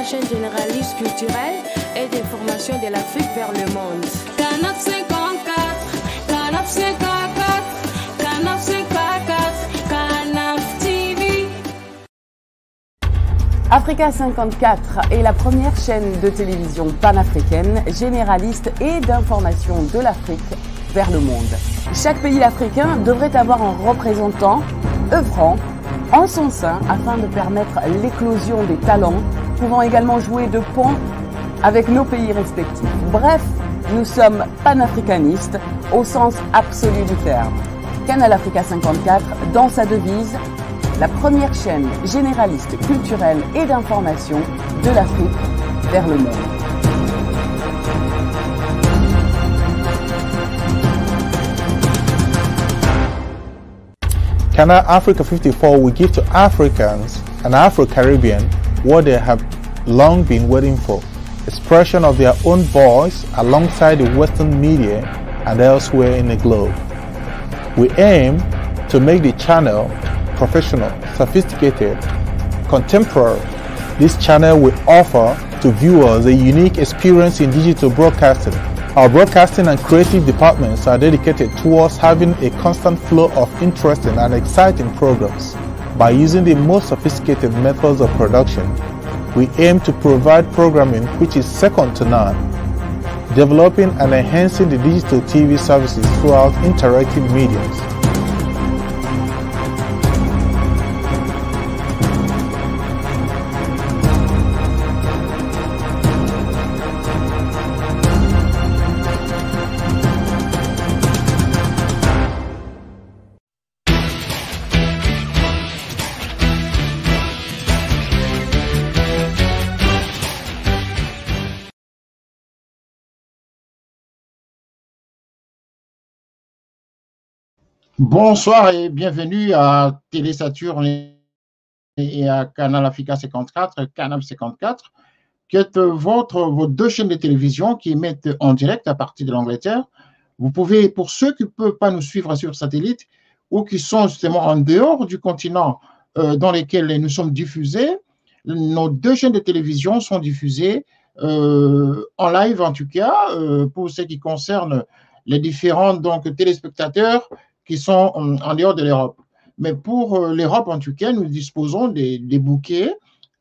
chaîne généraliste culturelle et d'information de l'Afrique vers le monde. Canap 54, Canap 54, Canap 54, Canap TV. Africa 54 est la première chaîne de télévision panafricaine, généraliste et d'information de l'Afrique vers le monde. Chaque pays africain devrait avoir un représentant œuvrant en son sein afin de permettre l'éclosion des talents, pouvant également jouer de pont avec nos pays respectifs. Bref, nous sommes panafricanistes au sens absolu du terme. Canal Africa 54, dans sa devise, la première chaîne généraliste culturelle et d'information de l'Afrique vers le monde. Canal Africa 54 will give to Africans and Afro-Caribbean what they have long been waiting for, expression of their own voice alongside the Western media and elsewhere in the globe. We aim to make the channel professional, sophisticated, contemporary. This channel will offer to viewers a unique experience in digital broadcasting. Our broadcasting and creative departments are dedicated towards having a constant flow of interesting and exciting programs. By using the most sophisticated methods of production, we aim to provide programming which is second to none, developing and enhancing the digital TV services throughout interactive mediums. Bonsoir et bienvenue à Télé Saturne et à Canal Africa 54, Canal 54, qui est vos deux chaînes de télévision qui émettent en direct à partir de l'Angleterre. Vous pouvez, pour ceux qui ne peuvent pas nous suivre sur satellite ou qui sont justement en dehors du continent dans lesquels nous sommes diffusés, nos deux chaînes de télévision sont diffusées en live en tout cas, pour ce qui concerne les différents téléspectateurs qui sont en dehors de l'Europe. Mais pour l'Europe, en tout cas, nous disposons des bouquets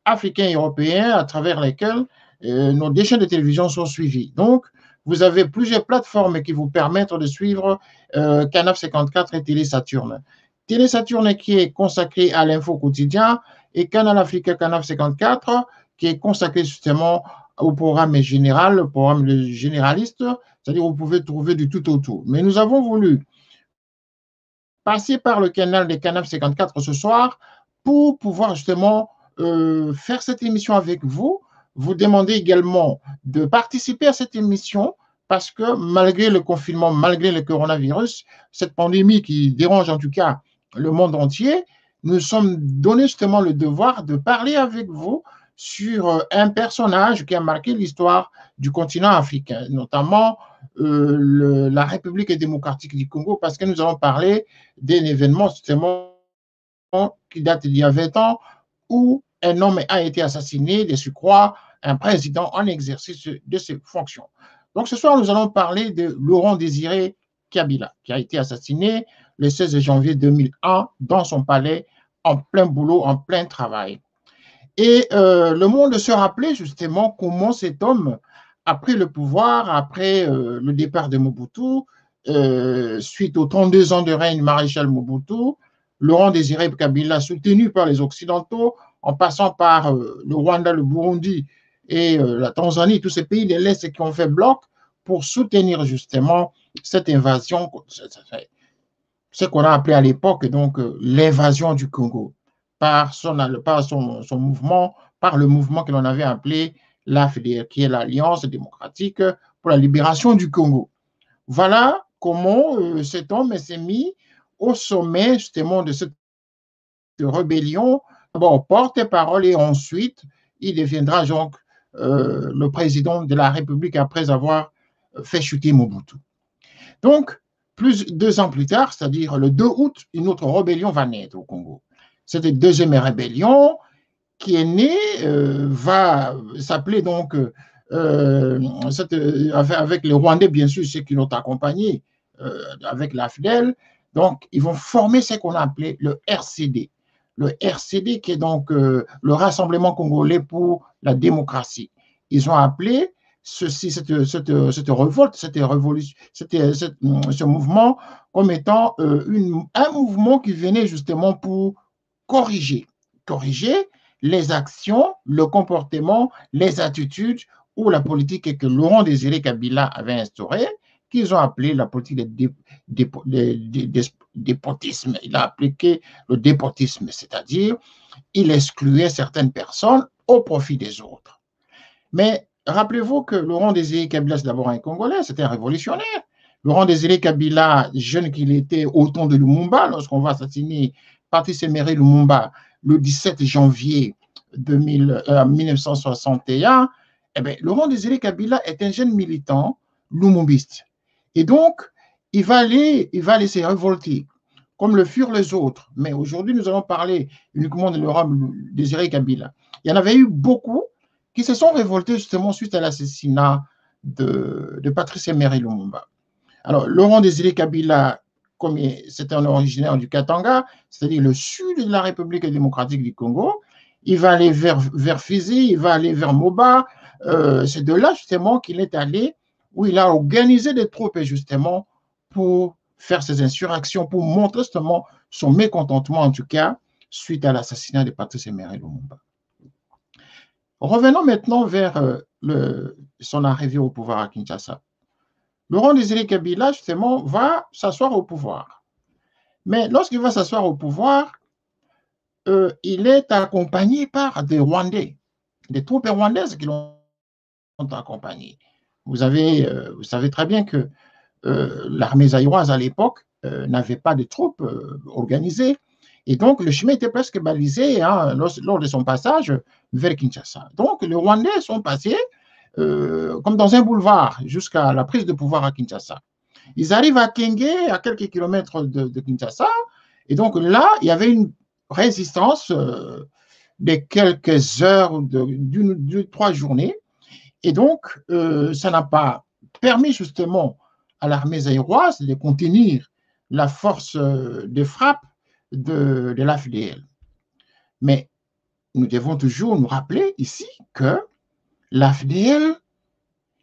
africains et européens à travers lesquels nos deux chaînes de télévision sont suivies. Donc, vous avez plusieurs plateformes qui vous permettent de suivre Canal 54 et Télé Saturne. Télé Saturne qui est consacré à l'info quotidien et Canal Africa, Canal 54 qui est consacré justement au programme général, le programme généraliste, c'est-à-dire vous pouvez trouver du tout au tout. Mais nous avons voulu passer par le canal des Canal 54 ce soir pour pouvoir justement faire cette émission avec vous. Vous demandez également de participer à cette émission parce que malgré le confinement, malgré le coronavirus, cette pandémie qui dérange en tout cas le monde entier, nous sommes donné justement le devoir de parler avec vous sur un personnage qui a marqué l'histoire du continent africain, notamment la République démocratique du Congo, parce que nous allons parler d'un événement justement qui date d'il y a 20 ans où un homme a été assassiné, de surcroît, un président en exercice de ses fonctions. Donc ce soir, nous allons parler de Laurent Désiré Kabila, qui a été assassiné le 16 janvier 2001 dans son palais, en plein boulot, en plein travail. Et le monde se rappelait justement comment cet homme a pris le pouvoir après le départ de Mobutu, suite aux 32 ans de règne maréchal Mobutu, Laurent Désiré Kabila, soutenu par les Occidentaux, en passant par le Rwanda, le Burundi et la Tanzanie, tous ces pays de l'Est qui ont fait bloc pour soutenir justement cette invasion, ce qu'on a appelé à l'époque donc l'invasion du Congo, par son mouvement, par le mouvement que l'on avait appelé l'AFDR, qui est l'Alliance démocratique pour la libération du Congo. Voilà comment cet homme s'est mis au sommet justement de cette rébellion, d'abord porte-parole et ensuite il deviendra donc le président de la République après avoir fait chuter Mobutu. Donc, 2 ans plus tard, c'est-à-dire le 2 août, une autre rébellion va naître au Congo. Cette deuxième rébellion qui est né va s'appeler donc, avec les Rwandais, bien sûr, ceux qui l'ont accompagné, avec la FDL. Donc, ils vont former ce qu'on a appelé le RCD. Le RCD qui est donc le Rassemblement congolais pour la démocratie. Ils ont appelé cette révolte, cette révolution, ce mouvement comme étant un mouvement qui venait justement pour corriger les actions, le comportement, les attitudes ou la politique que Laurent Désiré Kabila avait instaurée, qu'ils ont appelé la politique de dépotisme. Il a appliqué le dépotisme, c'est-à-dire il excluait certaines personnes au profit des autres. Mais rappelez-vous que Laurent Désiré Kabila, c'est d'abord un Congolais, c'était un révolutionnaire. Laurent Désiré Kabila, jeune qu'il était au temps de Lumumba, lorsqu'on va assassiner Patrice Emery Lumumba le 17 janvier 1961, eh bien, Laurent Désiré Kabila est un jeune militant lumumbiste. Et donc, il va aller se révolter, comme le furent les autres. Mais aujourd'hui, nous allons parler uniquement de Laurent Désiré Kabila. Il y en avait eu beaucoup qui se sont révoltés justement suite à l'assassinat de Patrice Emery Lumumba. Alors, Laurent Désiré Kabila, comme c'est un originaire du Katanga, c'est-à-dire le sud de la République démocratique du Congo, il va aller vers Fizi, il va aller vers Moba. C'est de là justement qu'il est allé, où il a organisé des troupes justement pour faire ses insurrections, pour montrer justement son mécontentement en tout cas, suite à l'assassinat de Patrice Emery Lumumba. Revenons maintenant vers son arrivée au pouvoir à Kinshasa. Laurent Désiré Kabila, justement, va s'asseoir au pouvoir. Mais lorsqu'il va s'asseoir au pouvoir, il est accompagné par des Rwandais, des troupes rwandaises qui l'ont accompagné. Vous savez très bien que l'armée zaïroise à l'époque n'avait pas de troupes organisées. Et donc, le chemin était presque balisé lors de son passage vers Kinshasa. Donc, les Rwandais sont passés comme dans un boulevard jusqu'à la prise de pouvoir à Kinshasa. Ils arrivent à Kenge, à quelques kilomètres de Kinshasa, et donc là, il y avait une résistance de quelques heures, d'une 3 journées, et donc ça n'a pas permis justement à l'armée zaïroise de contenir la force de frappe de l'AFDL. Mais nous devons toujours nous rappeler ici que l'AFDL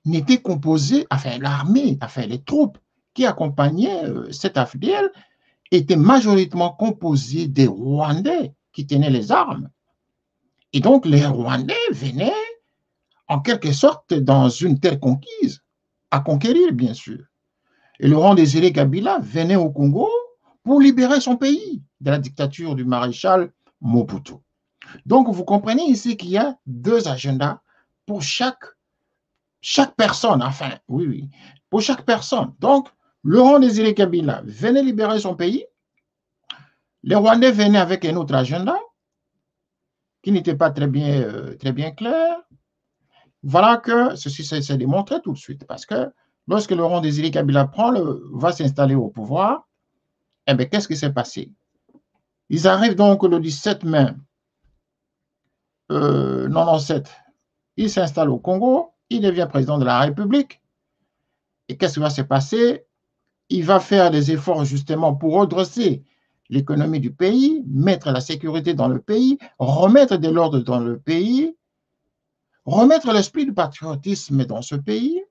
n'était composée, enfin l'armée, enfin les troupes qui accompagnaient cette AFDL étaient majoritairement composées des Rwandais qui tenaient les armes. Et donc les Rwandais venaient en quelque sorte dans une terre conquise, à conquérir bien sûr. Et Laurent Désiré Kabila venait au Congo pour libérer son pays de la dictature du maréchal Mobutu. Donc vous comprenez ici qu'il y a 2 agendas pour chaque personne, enfin, oui, pour chaque personne. Donc, Laurent Désiré Kabila venait libérer son pays, les Rwandais venaient avec un autre agenda qui n'était pas très bien clair. Voilà que ceci s'est démontré tout de suite, parce que lorsque Laurent Désiré Kabila va s'installer au pouvoir, eh bien, qu'est-ce qui s'est passé? Ils arrivent donc le 17 mai 97. Il s'installe au Congo, il devient président de la République. Et qu'est-ce qui va se passer? Il va faire des efforts justement pour redresser l'économie du pays, mettre la sécurité dans le pays, remettre de l'ordre dans le pays, remettre l'esprit du patriotisme dans ce pays,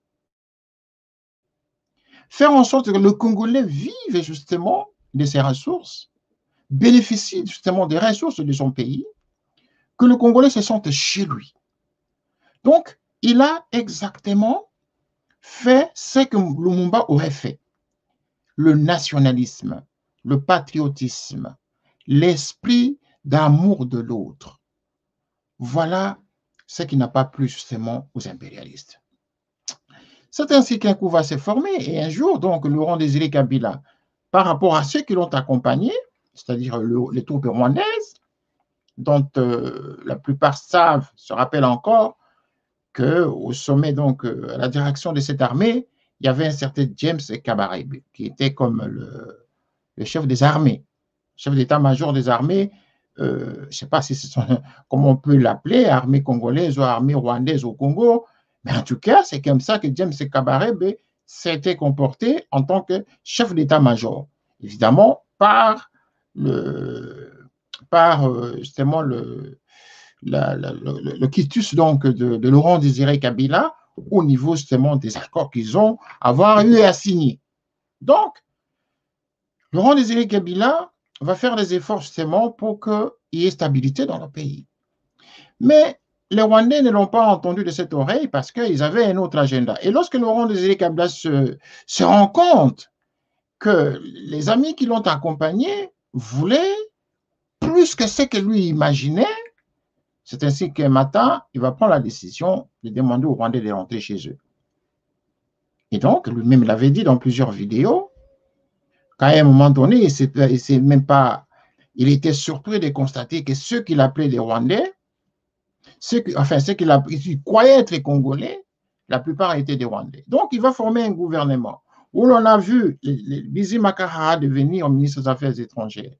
faire en sorte que le Congolais vive justement de ses ressources, bénéficie justement des ressources de son pays, que le Congolais se sente chez lui. Donc, il a exactement fait ce que Lumumba aurait fait. Le nationalisme, le patriotisme, l'esprit d'amour de l'autre. Voilà ce qui n'a pas plu justement aux impérialistes. C'est ainsi qu'un coup va se former et un jour, donc, Laurent Désiré Kabila, par rapport à ceux qui l'ont accompagné, c'est-à-dire les troupes rwandaises, dont la plupart se rappellent encore qu'au sommet, donc, à la direction de cette armée, il y avait un certain James Kabarebe, qui était comme le chef des armées, chef d'état-major des armées je ne sais pas si comment on peut l'appeler, armée congolaise ou armée rwandaise au Congo, mais en tout cas, c'est comme ça que James Kabarebe s'était comporté en tant que chef d'état-major. Évidemment, par justement le quitus donc de Laurent Désiré Kabila au niveau justement des accords qu'ils ont avoir eu à signer. Donc, Laurent Désiré Kabila va faire des efforts justement pour qu'il y ait stabilité dans le pays. Mais les Rwandais ne l'ont pas entendu de cette oreille parce qu'ils avaient un autre agenda. Et lorsque Laurent Désiré Kabila se rend compte que les amis qui l'ont accompagné voulaient plus que ce que lui imaginait, c'est ainsi qu'un matin, il va prendre la décision de demander aux Rwandais de rentrer chez eux. Et donc, lui-même l'avait dit dans plusieurs vidéos, qu'à un moment donné, il était surpris de constater que ceux qu'il appelait des Rwandais, ceux qu'il croyait être Congolais, la plupart étaient des Rwandais. Donc, il va former un gouvernement où l'on a vu Bizi Makahara devenir ministre des Affaires étrangères,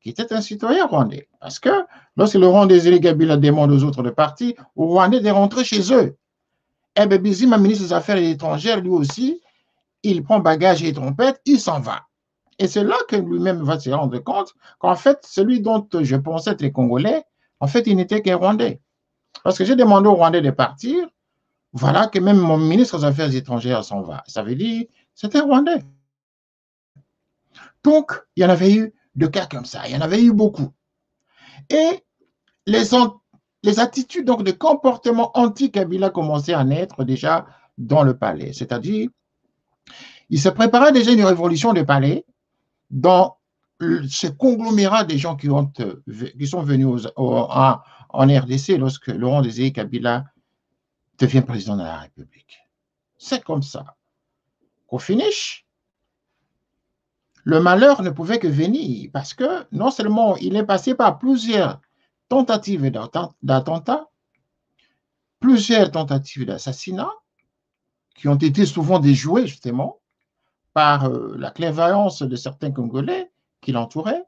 qui était un citoyen rwandais. Parce que lorsque Laurent Désiré Kabila demande aux autres de partir, aux Rwandais de rentrer chez eux, eh bien, Bizi, ministre des Affaires étrangères, lui aussi, il prend bagage et trompette, il s'en va. Et c'est là que lui-même va se rendre compte qu'en fait, celui dont je pensais être Congolais, en fait, il n'était qu'un Rwandais. Parce que j'ai demandé aux Rwandais de partir, voilà que même mon ministre des Affaires étrangères s'en va. Ça veut dire, c'était Rwandais. Donc, il y en avait eu de cas comme ça, il y en avait eu beaucoup. Et les attitudes donc, de comportement anti-Kabila commençaient à naître déjà dans le palais. C'est-à-dire, il se préparait déjà une révolution de palais dans ce conglomérat des gens qui sont venus en RDC lorsque Laurent Désiré Kabila devient président de la République. C'est comme ça qu'au finish, le malheur ne pouvait que venir parce que non seulement il est passé par plusieurs tentatives d'attentats, plusieurs tentatives d'assassinat qui ont été souvent déjouées justement par la clairvoyance de certains Congolais qui l'entouraient.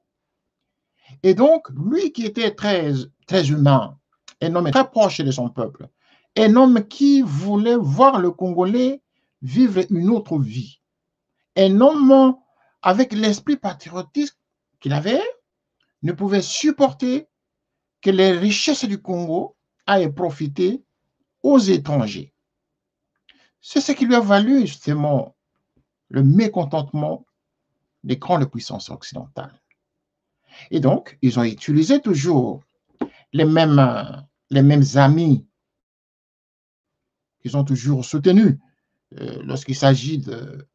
Et donc, lui qui était très, très humain, un homme très proche de son peuple, un homme qui voulait voir le Congolais vivre une autre vie, un homme avec l'esprit patriotique qu'il avait, ne pouvait supporter que les richesses du Congo aillent profiter aux étrangers. C'est ce qui lui a valu justement le mécontentement des grandes puissances occidentales. Et donc, ils ont utilisé toujours les mêmes amis qu'ils ont toujours soutenus lorsqu'il s'agit de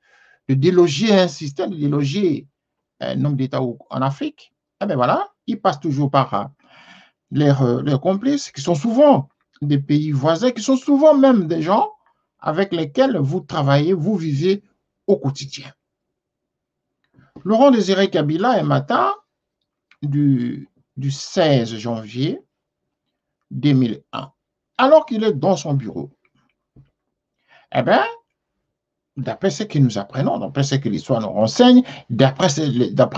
déloger un système, de déloger un homme d'État en Afrique. Eh bien voilà, ils passent toujours par leurs complices, qui sont souvent des pays voisins, qui sont souvent même des gens avec lesquels vous travaillez, vous vivez au quotidien. Laurent Désiré Kabila, un matin du 16 janvier 2001, alors qu'il est dans son bureau, eh bien, d'après ce que nous apprenons, d'après ce que l'histoire nous renseigne, d'après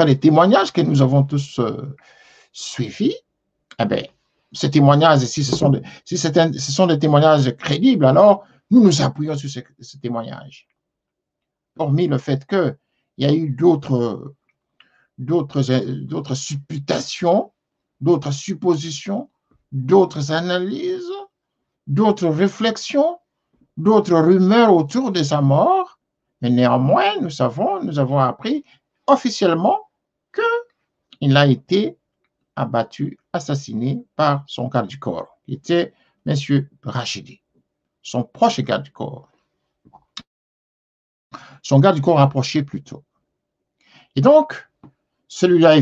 les témoignages que nous avons tous suivis, eh bien, ces témoignages, si ce sont des témoignages crédibles, alors nous nous appuyons sur ces témoignages. Hormis le fait qu'il y a eu d'autres supputations, d'autres suppositions, d'autres analyses, d'autres réflexions, d'autres rumeurs autour de sa mort, mais néanmoins, nous avons appris officiellement qu'il a été abattu, assassiné par son garde du corps, qui était M. Rachidi, son proche garde du corps. Son garde du corps rapproché plutôt. Et donc, celui-là,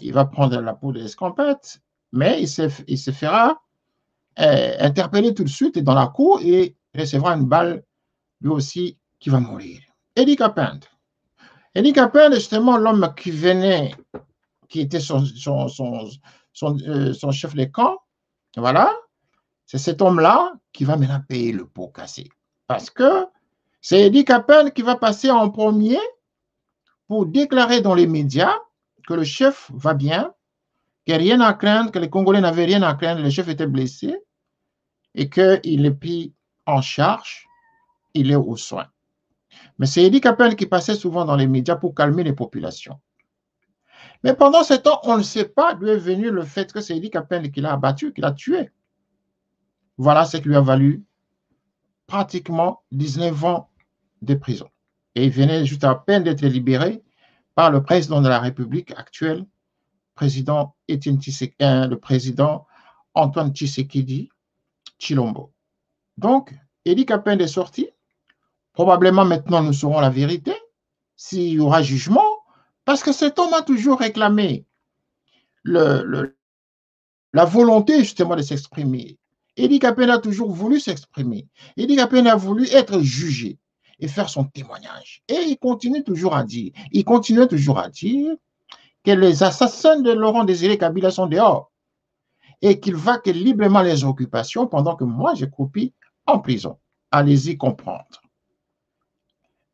il va prendre la peau de l'escampette, mais il se fera interpeller tout de suite dans la cour et recevra une balle, lui aussi, qui va mourir. Eddie Kapend. Eddie Kapend est justement l'homme qui était son chef de camp. Voilà. C'est cet homme-là qui va maintenant payer le pot cassé. Parce que c'est Eddie Kapend qui va passer en premier pour déclarer dans les médias que le chef va bien, qu'il n'y a rien à craindre, que les Congolais n'avaient rien à craindre, le chef était blessé et qu'il est pris en charge, il est aux soins. Mais c'est Edi Kapel qui passait souvent dans les médias pour calmer les populations. Mais pendant ce temps, on ne sait pas d'où est venu le fait que c'est Edi Kapel qui l'a abattu, qui l'a tué. Voilà ce qui lui a valu pratiquement 19 ans de prison. Et il venait juste à peine d'être libéré par le président de la République actuelle, le président Antoine Tshisekedi Tshilombo. Donc, Edi Kapel est sorti. Probablement maintenant nous saurons la vérité, s'il y aura jugement, parce que cet homme a toujours réclamé la volonté justement de s'exprimer. Edi Kapel a toujours voulu s'exprimer. Edi Kapel a voulu être jugé et faire son témoignage. Et il continue toujours à dire, que les assassins de Laurent Désiré Kabila sont dehors et qu'il va que librement les occupations pendant que moi je croupis en prison. Allez-y comprendre.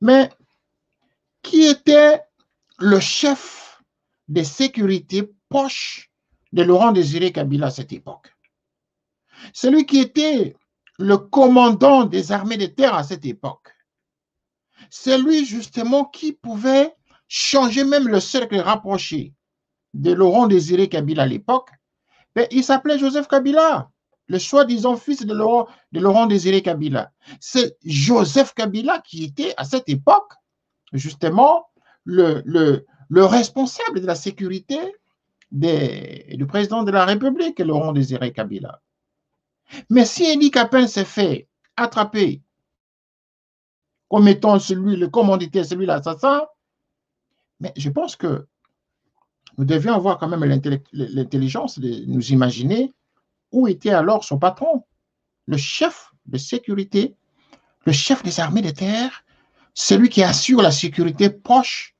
Mais qui était le chef des sécurités proches de Laurent Désiré Kabila à cette époque? Celui qui était le commandant des armées de terre à cette époque. C'est lui justement qui pouvait changer même le cercle rapproché de Laurent Désiré Kabila à l'époque. Mais il s'appelait Joseph Kabila, le soi-disant fils de Laurent Désiré Kabila. C'est Joseph Kabila qui était à cette époque justement le responsable de la sécurité du président de la République, Laurent Désiré Kabila. Mais si Edi Kapel s'est fait attraper comme étant le commanditaire, celui l'assassin, mais je pense que nous devions avoir quand même l'intelligence de nous imaginer où était alors son patron, le chef de sécurité, le chef des armées de terre, celui qui assure la sécurité proche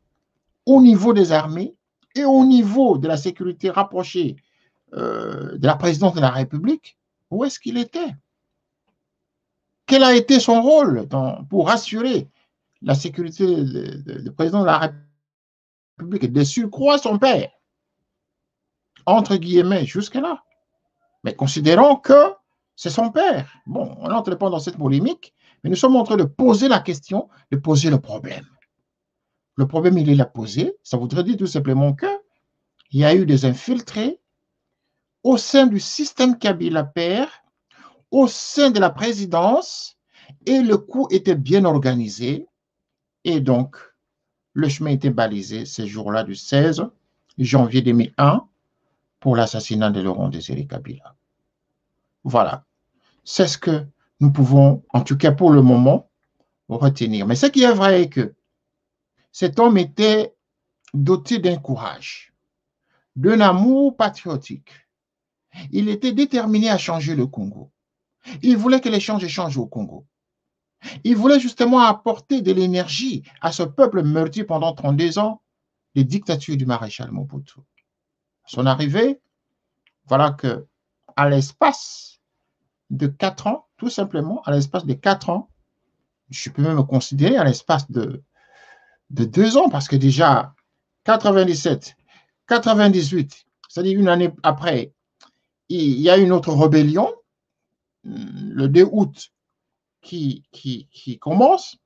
au niveau des armées et au niveau de la sécurité rapprochée de la présidence de la République. Où est-ce qu'il était? Quel a été son rôle pour assurer la sécurité du président de la République? De surcroît son père, entre guillemets, jusque-là. Mais considérons que c'est son père. Bon, on n'entre pas dans cette polémique, mais nous sommes en train de poser la question, de poser le problème. Le problème, il est là posé. Ça voudrait dire tout simplement qu'il y a eu des infiltrés au sein du système Kabila père, au sein de la présidence, et le coup était bien organisé. Et donc, le chemin était balisé ce jour-là du 16 janvier 2001 pour l'assassinat de Laurent Désiré Kabila. Voilà. C'est ce que nous pouvons, en tout cas pour le moment, retenir. Mais ce qui est vrai est que cet homme était doté d'un courage, d'un amour patriotique. Il était déterminé à changer le Congo. Il voulait que les choses changent au Congo. Il voulait justement apporter de l'énergie à ce peuple meurtri pendant 32 ans de dictature du maréchal Mobutu. Son arrivée, voilà que à l'espace de 4 ans, tout simplement, à l'espace de 4 ans, je peux même considérer à l'espace de 2 ans, parce que déjà 97, 98, c'est-à-dire une année après, il y a une autre rébellion, le 2 août, qui commence.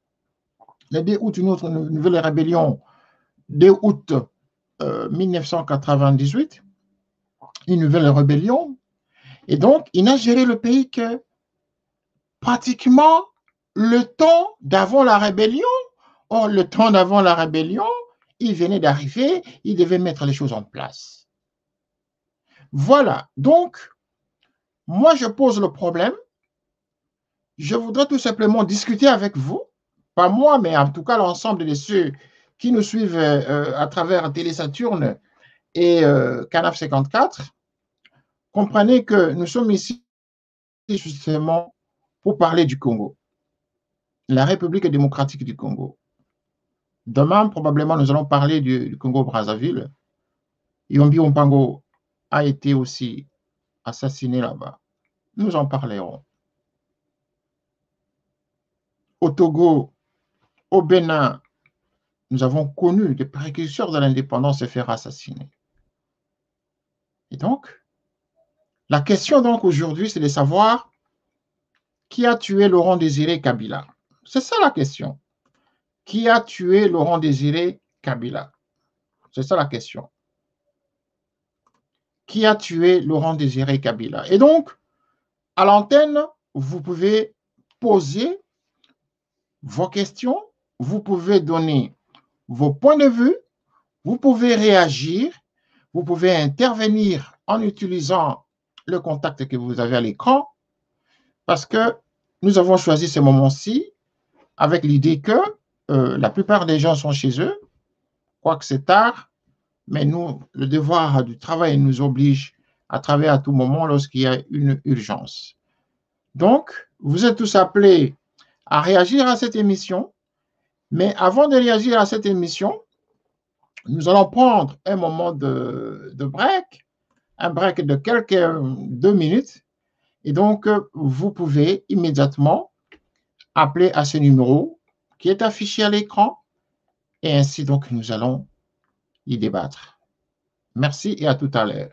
Le 2 août, une autre nouvelle rébellion, 2 août 1998, une nouvelle rébellion. Et donc, il n'a géré le pays que pratiquement le temps d'avant la rébellion. Or, le temps d'avant la rébellion, il venait d'arriver, il devait mettre les choses en place. Voilà. Donc, moi, je pose le problème. Je voudrais tout simplement discuter avec vous, pas moi, mais en tout cas l'ensemble de ceux qui nous suivent à travers Télé Saturne et Canal 54. Comprenez que nous sommes ici justement pour parler du Congo, la République démocratique du Congo. Demain, probablement, nous allons parler du Congo-Brazzaville. Yombi Ompango a été aussi assassiné là-bas. Nous en parlerons. Au Togo, au Bénin, nous avons connu des précurseurs de l'indépendance se faire assassiner. Et donc, la question donc aujourd'hui, c'est de savoir qui a tué Laurent Désiré Kabila. C'est ça la question. Qui a tué Laurent Désiré Kabila? C'est ça la question. Qui a tué Laurent Désiré Kabila? Et donc, à l'antenne, vous pouvez poser vos questions, vous pouvez donner vos points de vue, vous pouvez réagir, vous pouvez intervenir en utilisant le contact que vous avez à l'écran, parce que nous avons choisi ce moment-ci avec l'idée que la plupart des gens sont chez eux, quoique c'est tard, mais nous, le devoir du travail nous oblige à travailler à tout moment lorsqu'il y a une urgence. Donc, vous êtes tous appelés à réagir à cette émission, mais avant de réagir à cette émission, nous allons prendre un moment de break, un break de quelques 2 minutes, et donc vous pouvez immédiatement appeler à ce numéro qui est affiché à l'écran, et ainsi donc nous allons y débattre. Merci et à tout à l'heure.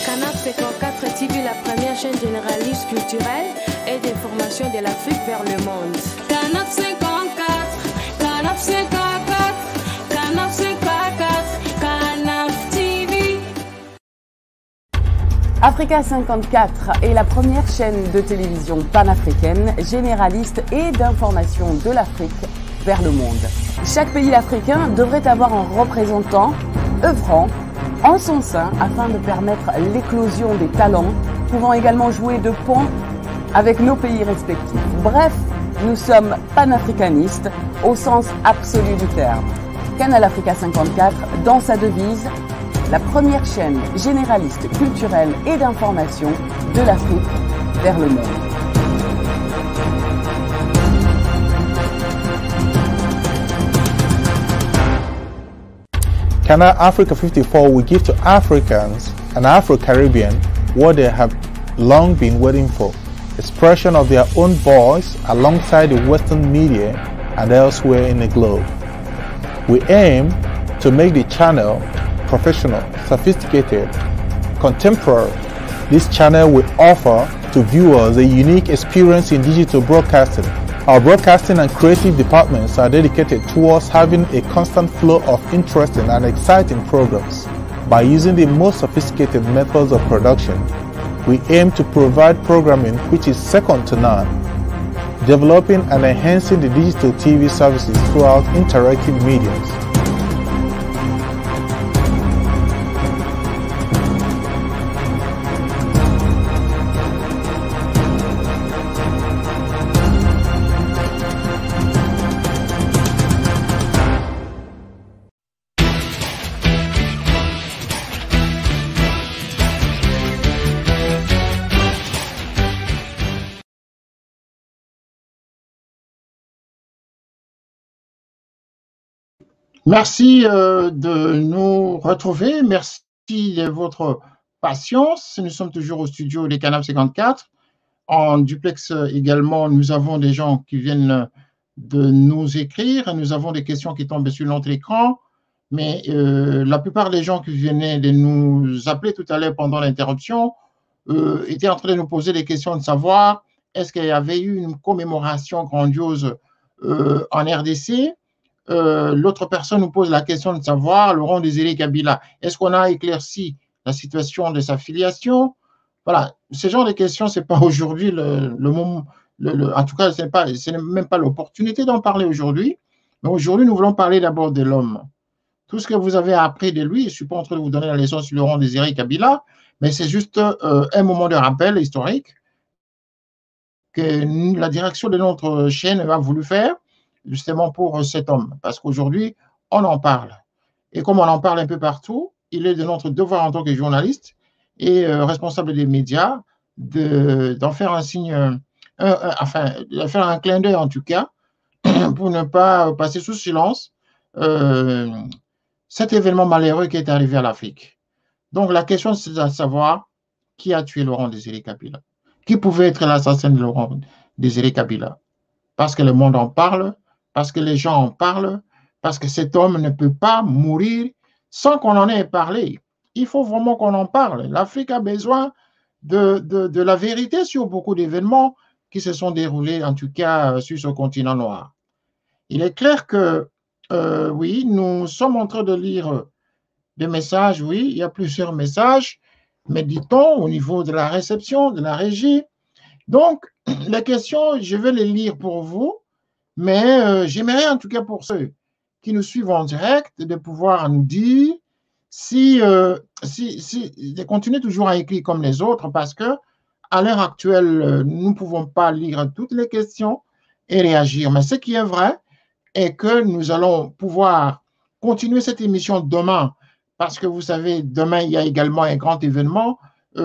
Canal 54 TV, la première chaîne généraliste culturelle et d'information de l'Afrique vers le monde. Canal 54, Canal 54, Canal 54, Canal TV. Africa 54 est la première chaîne de télévision panafricaine, généraliste et d'information de l'Afrique vers le monde. Chaque pays africain devrait avoir un représentant œuvrant en son sein afin de permettre l'éclosion des talents, pouvant également jouer de pont avec nos pays respectifs. Bref, nous sommes panafricanistes au sens absolu du terme. Canal Africa 54, dans sa devise, la première chaîne généraliste culturelle et d'information de l'Afrique vers le monde. Canal Africa 54 will give to Africans and Afro-Caribbean what they have long been waiting for, expression of their own voice alongside the Western media and elsewhere in the globe. We aim to make the channel professional, sophisticated, contemporary. This channel will offer to viewers a unique experience in digital broadcasting. Our broadcasting and creative departments are dedicated towards having a constant flow of interesting and exciting programs. By using the most sophisticated methods of production, we aim to provide programming which is second to none, developing and enhancing the digital TV services throughout interactive mediums. Merci de nous retrouver. Merci de votre patience. Nous sommes toujours au studio des Canal 54. En duplex également, nous avons des gens qui viennent de nous écrire. Nous avons des questions qui tombent sur notre écran. Mais la plupart des gens qui venaient de nous appeler tout à l'heure pendant l'interruption étaient en train de nous poser des questions de savoir est-ce qu'il y avait eu une commémoration grandiose en RDC. L'autre personne nous pose la question de savoir, Laurent Désiré Kabila, est-ce qu'on a éclairci la situation de sa filiation? Voilà, ce genre de questions, ce n'est pas aujourd'hui le moment, en tout cas, ce n'est même pas l'opportunité d'en parler aujourd'hui. Mais aujourd'hui, nous voulons parler d'abord de l'homme. Tout ce que vous avez appris de lui, je ne suis pas en train de vous donner la leçon sur Laurent Désiré Kabila, mais c'est juste un moment de rappel historique que la direction de notre chaîne a voulu faire justement pour cet homme, parce qu'aujourd'hui, on en parle. Et comme on en parle un peu partout, il est de notre devoir en tant que journaliste et responsable des médias d'en faire un signe, enfin, de faire un clin d'œil en tout cas, pour ne pas passer sous silence cet événement malheureux qui est arrivé à l'Afrique. Donc, la question, c'est de savoir qui a tué Laurent Désiré Kabila. Qui pouvait être l'assassin de Laurent Désiré Kabila? Parce que le monde en parle, parce que les gens en parlent, parce que cet homme ne peut pas mourir sans qu'on en ait parlé. il faut vraiment qu'on en parle. L'Afrique a besoin de la vérité sur beaucoup d'événements qui se sont déroulés, en tout cas sur ce continent noir. Il est clair que, oui, nous sommes en train de lire des messages, oui, il y a plusieurs messages, mais dit-on au niveau de la réception, de la régie. Donc, les questions, je vais les lire pour vous, mais j'aimerais en tout cas pour ceux qui nous suivent en direct de pouvoir nous dire si de continuer toujours à écrire comme les autres parce que à l'heure actuelle, nous ne pouvons pas lire toutes les questions et réagir. Mais ce qui est vrai est que nous allons pouvoir continuer cette émission demain parce que vous savez, demain, il y a également un grand événement, un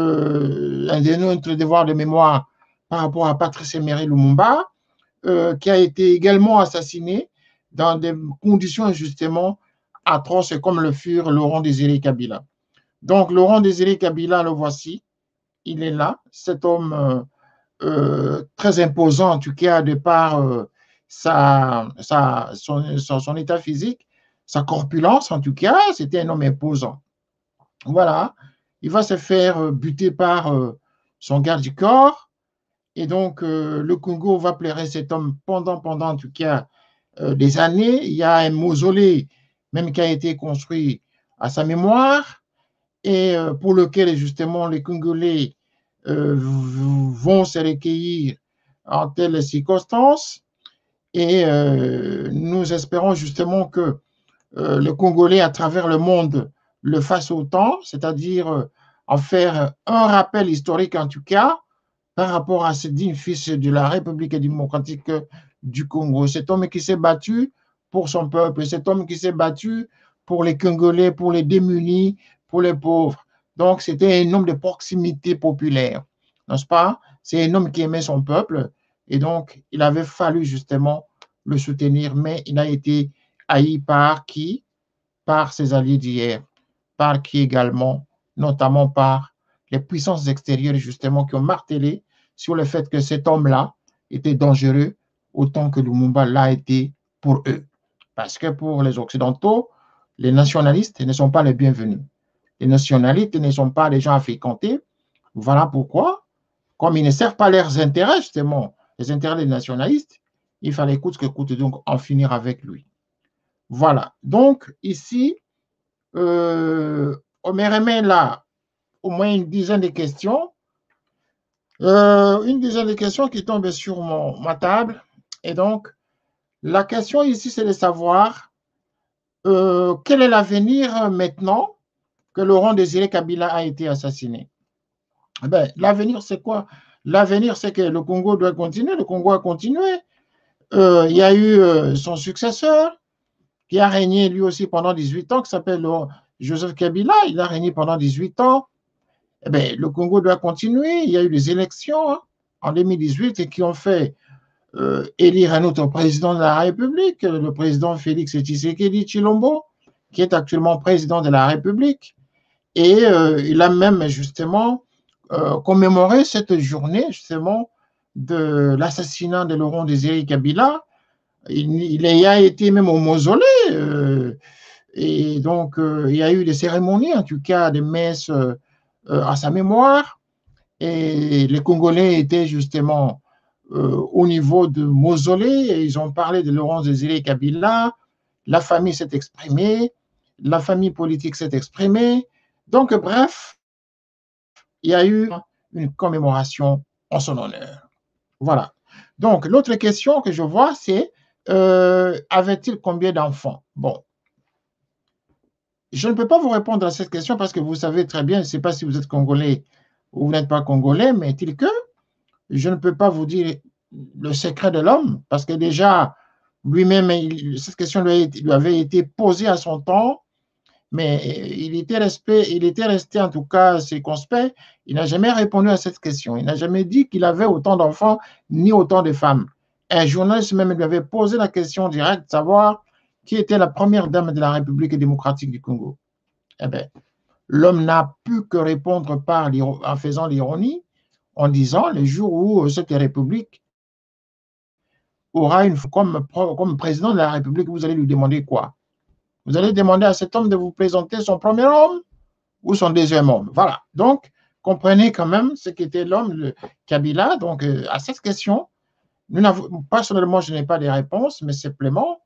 de notre devoir de mémoire par rapport à Patrice Emery Lumumba, qui a été également assassiné dans des conditions justement atroces comme le furent Laurent Désiré Kabila. Donc, Laurent Désiré Kabila, le voici, il est là, cet homme très imposant, en tout cas, de par son état physique, sa corpulence, en tout cas, c'était un homme imposant. Voilà, il va se faire buter par son garde du corps, et donc le Congo va pleurer cet homme pendant en tout cas, des années. Il y a un mausolée même qui a été construit à sa mémoire, et pour lequel justement les Congolais vont se recueillir en telles circonstances. Et nous espérons justement que le Congolais à travers le monde le fasse autant, c'est-à-dire en faire un rappel historique en tout cas par rapport à ce digne fils de la République démocratique du Congo. Cet homme qui s'est battu pour son peuple, cet homme qui s'est battu pour les Congolais, pour les démunis, pour les pauvres. Donc, c'était un homme de proximité populaire, n'est-ce pas? C'est un homme qui aimait son peuple et donc, il avait fallu justement le soutenir, mais il a été haï par qui? Par ses alliés d'hier, par qui également, notamment par les puissances extérieures justement qui ont martelé sur le fait que cet homme-là était dangereux autant que Lumumba l'a été pour eux. Parce que pour les Occidentaux, les nationalistes ne sont pas les bienvenus. Les nationalistes ne sont pas les gens à fréquenter. Voilà pourquoi, comme ils ne servent pas leurs intérêts, justement, les intérêts des nationalistes, il fallait coûte que coûte donc en finir avec lui. Voilà. Donc, ici, on me remet là au moins une dizaine de questions. Une dizaine de questions qui tombent sur ma table. Et donc, la question ici, c'est de savoir quel est l'avenir maintenant que Laurent Désiré Kabila a été assassiné. Ben, l'avenir, c'est quoi? L'avenir, c'est que le Congo doit continuer. Le Congo a continué. Il y a eu son successeur qui a régné lui aussi pendant 18 ans, qui s'appelle Joseph Kabila. Il a régné pendant 18 ans. Eh bien, le Congo doit continuer. Il y a eu des élections en 2018 et qui ont fait élire un autre président de la République, le président Félix Tshisekedi Tshilombo, qui est actuellement président de la République. Et il a même justement commémoré cette journée justement de l'assassinat de Laurent Désiré Kabila. Il y a été même au mausolée. Et donc, il y a eu des cérémonies, en tout cas des messes à sa mémoire. Et les Congolais étaient justement au niveau de mausolée et ils ont parlé de Laurent Désiré Kabila. La famille s'est exprimée, la famille politique s'est exprimée. Donc, bref, il y a eu une commémoration en son honneur. Voilà. Donc, l'autre question que je vois, c'est avait-il combien d'enfants? Bon. Je ne peux pas vous répondre à cette question parce que vous savez très bien, je ne sais pas si vous êtes Congolais ou vous n'êtes pas Congolais, mais est-il que je ne peux pas vous dire le secret de l'homme parce que déjà, lui-même, cette question lui avait été posée à son temps, mais il était resté en tout cas circonspect. Il n'a jamais répondu à cette question. Il n'a jamais dit qu'il avait autant d'enfants ni autant de femmes. Un journaliste même lui avait posé la question directe de savoir qui était la première dame de la République démocratique du Congo. Eh bien, l'homme n'a pu que répondre en faisant l'ironie, en disant le jour où cette République aura comme président de la République, vous allez lui demander quoi? Vous allez demander à cet homme de vous présenter son premier homme ou son deuxième homme. Voilà. Donc, comprenez quand même ce qu'était l'homme de Kabila. Donc, à cette question, personnellement, je n'ai pas de réponse, mais simplement,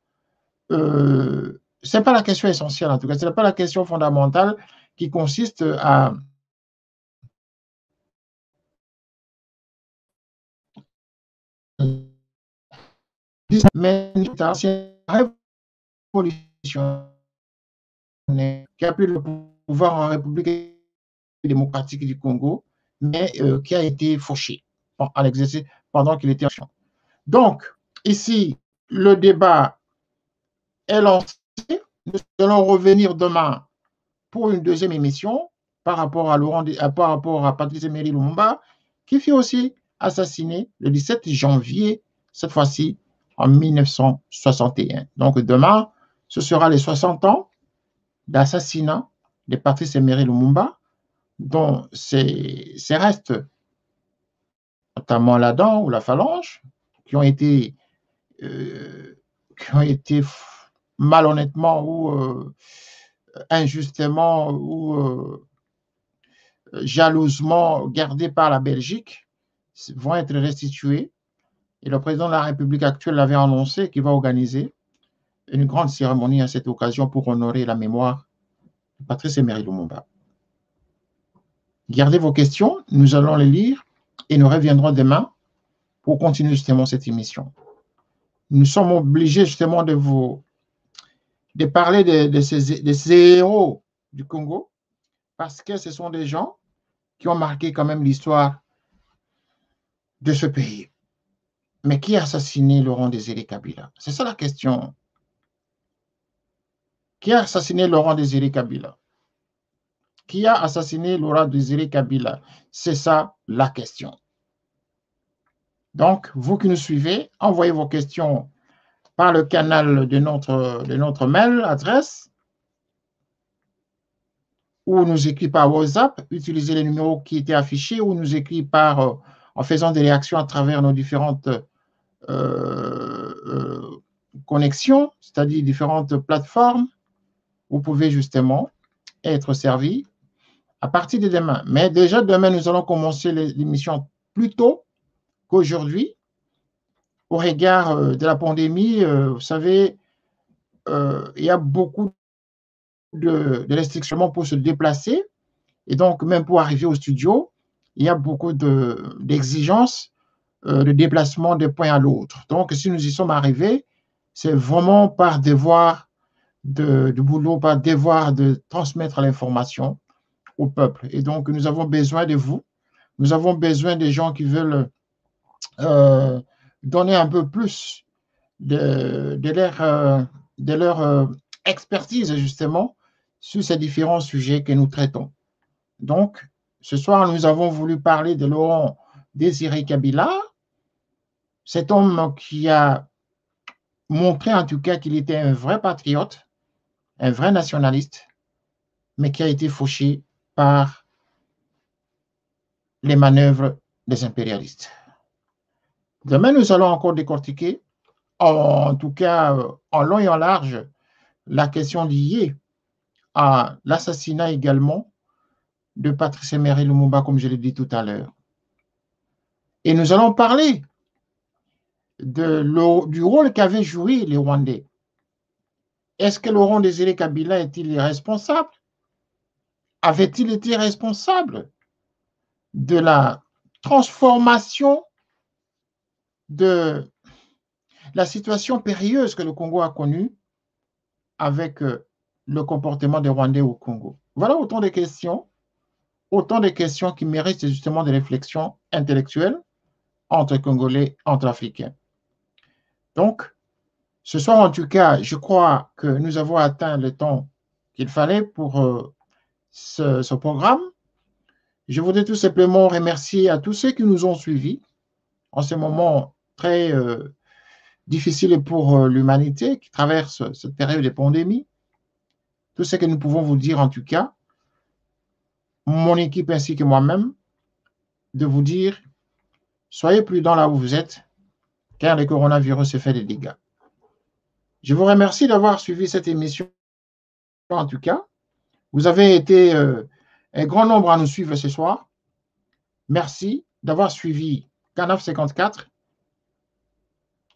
ce n'est pas la question essentielle, en tout cas. Ce n'est pas la question fondamentale qui consiste à mais c'est la révolution qui a pris le pouvoir en République démocratique du Congo, mais qui a été fauché à l'exercice pendant qu'il était en action. Donc, ici, le débat est lancé. Nous allons revenir demain pour une deuxième émission par rapport à Patrice Emery Lumumba, qui fut aussi assassiné le 17 janvier, cette fois-ci en 1961. Donc demain, ce sera les 60 ans d'assassinat de Patrice Emery Lumumba, dont ses restes, notamment la dent ou la phalange, qui ont été malhonnêtement ou injustement ou jalousement gardés par la Belgique, vont être restitués. Et le président de la République actuelle l'avait annoncé qu'il va organiser une grande cérémonie à cette occasion pour honorer la mémoire de Patrice Emery Lumumba. Gardez vos questions, nous allons les lire et nous reviendrons demain pour continuer justement cette émission. Nous sommes obligés justement de parler de ces héros du Congo parce que ce sont des gens qui ont marqué quand même l'histoire de ce pays. Mais qui a assassiné Laurent Désiré Kabila? C'est ça la question. Qui a assassiné Laurent Désiré Kabila? Qui a assassiné Laurent Désiré Kabila? C'est ça la question. Donc, vous qui nous suivez, envoyez vos questions par le canal de notre mail adresse ou nous écrivez par WhatsApp, utilisez les numéros qui étaient affichés ou nous écrivez en faisant des réactions à travers nos différentes connexions, c'est-à-dire différentes plateformes. Vous pouvez justement être servi à partir de demain. Mais déjà, demain, nous allons commencer l'émission plus tôt qu'aujourd'hui. Au regard de la pandémie, vous savez, il y a beaucoup de restrictions pour se déplacer. Et donc, même pour arriver au studio, il y a beaucoup d'exigences de déplacement d'un point à l'autre. Donc, si nous y sommes arrivés, c'est vraiment par devoir de boulot, par devoir de transmettre l'information au peuple. Et donc, nous avons besoin de vous. Nous avons besoin des gens qui veulent donner un peu plus de leur expertise, justement, sur ces différents sujets que nous traitons. Donc, ce soir, nous avons voulu parler de Laurent Désiré Kabila, cet homme qui a montré en tout cas qu'il était un vrai patriote, un vrai nationaliste, mais qui a été fauché par les manœuvres des impérialistes. Demain, nous allons encore décortiquer, en tout cas en long et en large, la question liée à l'assassinat également de Patrice Emery Lumumba, comme je l'ai dit tout à l'heure. Et nous allons parler du rôle qu'avaient joué les Rwandais. Est-ce que Laurent Désiré Kabila est-il responsable? Avait-il été responsable de la transformation de la situation périlleuse que le Congo a connue avec le comportement des Rwandais au Congo? Voilà autant de questions qui méritent justement des réflexions intellectuelles entre Congolais, entre Africains. Donc, ce soir, en tout cas, je crois que nous avons atteint le temps qu'il fallait pour ce programme. Je voudrais tout simplement remercier à tous ceux qui nous ont suivis en ce moment très difficile pour l'humanité qui traverse cette période de pandémie. Tout ce que nous pouvons vous dire, en tout cas, mon équipe ainsi que moi-même, de vous dire, soyez prudents là où vous êtes, car le coronavirus se fait des dégâts. Je vous remercie d'avoir suivi cette émission, en tout cas. Vous avez été un grand nombre à nous suivre ce soir. Merci d'avoir suivi Canal 54,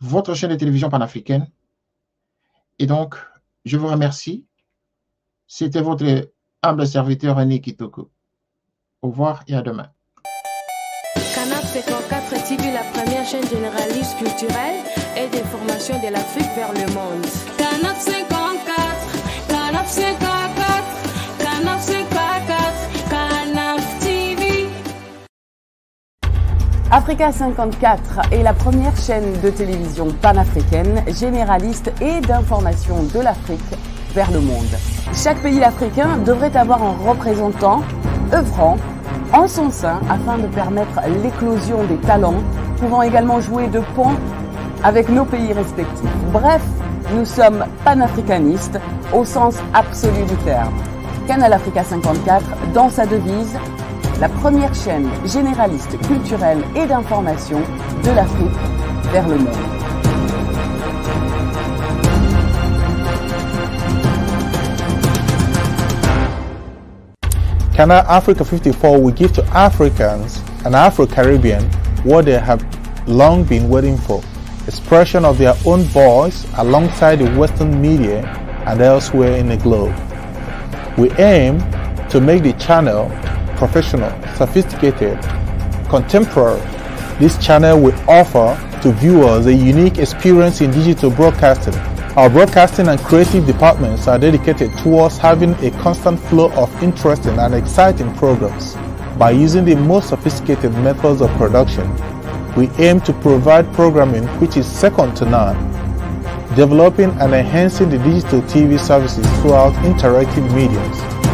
votre chaîne de télévision panafricaine. Et donc, je vous remercie. C'était votre humble serviteur René Kitoko. Au revoir et à demain. Canal 54 TV, la première chaîne généraliste culturelle et d'information de l'Afrique vers le monde. Canal 54, Canal 54, Canal 54, Canal TV. Africa 54 est la première chaîne de télévision panafricaine, généraliste et d'information de l'Afrique vers le monde. Chaque pays africain devrait avoir un représentant œuvrant en son sein afin de permettre l'éclosion des talents, pouvant également jouer de pont avec nos pays respectifs. Bref, nous sommes panafricanistes au sens absolu du terme. Canal Africa 54, dans sa devise, la première chaîne généraliste culturelle et d'information de l'Afrique vers le monde. Canal Africa 54 will give to Africans and Afro-Caribbean what they have long been waiting for, expression of their own voice alongside the Western media and elsewhere in the globe. We aim to make the channel professional, sophisticated, contemporary. This channel will offer to viewers a unique experience in digital broadcasting. Our broadcasting and creative departments are dedicated towards having a constant flow of interesting and exciting programs. By using the most sophisticated methods of production, we aim to provide programming which is second to none, developing and enhancing the digital TV services throughout interactive mediums.